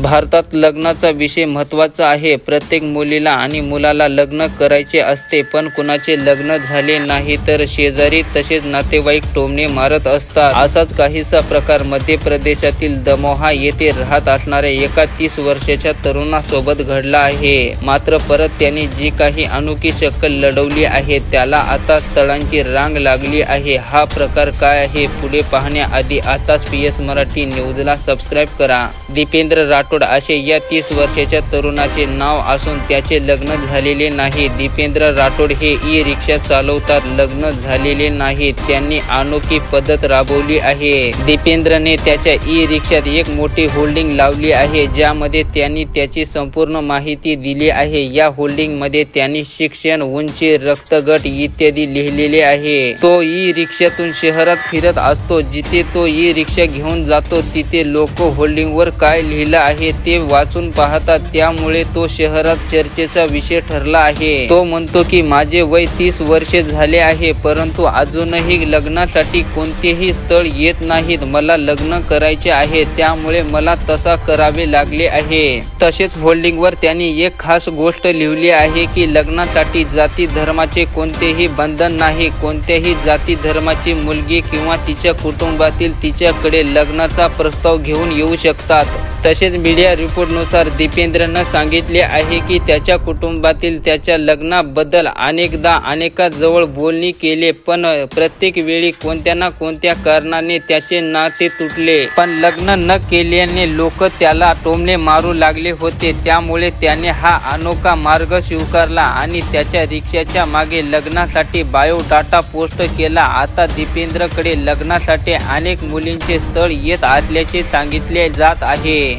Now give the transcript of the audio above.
भारतात लग्नाचा विषय महत्त्वाचा आहे। प्रत्येक मुलीला आणि मुलाला लग्न करायचे असते, पण कुणाचे लग्न झाले नाही तर शेजारी तसेच नातेवाईक टोमणे मारत असतात। असाच काहीसा प्रकार मध्य प्रदेशातील दमोहा येथे राहत असणाऱ्या एका 30 वर्षाच्या तरुणासोबत घडला आहे। मात्र परत त्यांनी जी काही अनोखी शक्कल लढवली आहे त्याला आता स्थळांची रांग लागली आहे। हा प्रकार काय आहे पुढे पाहण्याआधी आताच PS मराठी न्यूजला सबस्क्राईब करा। दीपेंद्र राठोड असे या 30 वर्षाच्या तरुणाचे नाव असून त्याचे लग्न झालेले नाही। दीपेंद्र राठोड हे ई-रिक्षा चालवतात, लग्न झालेले नाही। त्यांनी अनोखी पद्धत राबवली आहे। दीपेंद्रने त्याच्या ई-रिक्षात एक मोठी होल्डिंग लावली आहे, ज्यामध्ये त्यांनी त्याची संपूर्ण माहिती दिली आहे। या होल्डिंग मध्ये त्यांनी शिक्षण, उंची, रक्तगट इत्यादी लिहिलेले आहे। तो ई-रिक्षातून शहरात फिरत असतो। जिथे तो ई-रिक्षा घेऊन जातो तिथे लोक होल्डिंगवर काय लिहिलं आहे ते वाचून पाहतात, त्यामुळे तो शहरात चर्चेचा विषय ठरला आहे। तो म्हणतो की माझे वय 30 वर्षे झाले आहे, परंतु अजूनही लग्नासाठी कोणतेही स्थळ येत नाहीत। मला लग्न करायचे आहे, त्यामुळे मला तसा करावे लागले आहे। तसेच होल्डिंगवर त्यांनी एक खास गोष्ट लिहिली आहे की लग्नासाठी जाती धर्माचे कोणतेही बंधन नाही। कोणत्याही जाती धर्माची मुलगी किंवा तिच्या कुटुंबातील तिच्याकडे लग्नाचा प्रस्ताव घेऊन येऊ शकतात। तसेच मीडिया रिपोर्टनुसार दीपेंद्रनं सांगितले आहे की त्याच्या कुटुंबातील त्याच्या लग्नाबद्दल अनेकाजवळ बोलणी केले, पण प्रत्येक वेळी कोणत्या ना कोणत्या कारणाने त्याचे नाते तुटले। पण लग्न न केल्याने लोक त्याला टोमणे मारू लागले होते, त्यामुळे त्याने हा अनोखा मार्ग स्वीकारला आणि त्याच्या रिक्षाच्या मागे लग्नासाठी बायोडाटा पोस्ट केला। आता दीपेंद्रकडे लग्नासाठी अनेक मुलींचे स्थळ येत असल्याचे सांगितले जात आहे।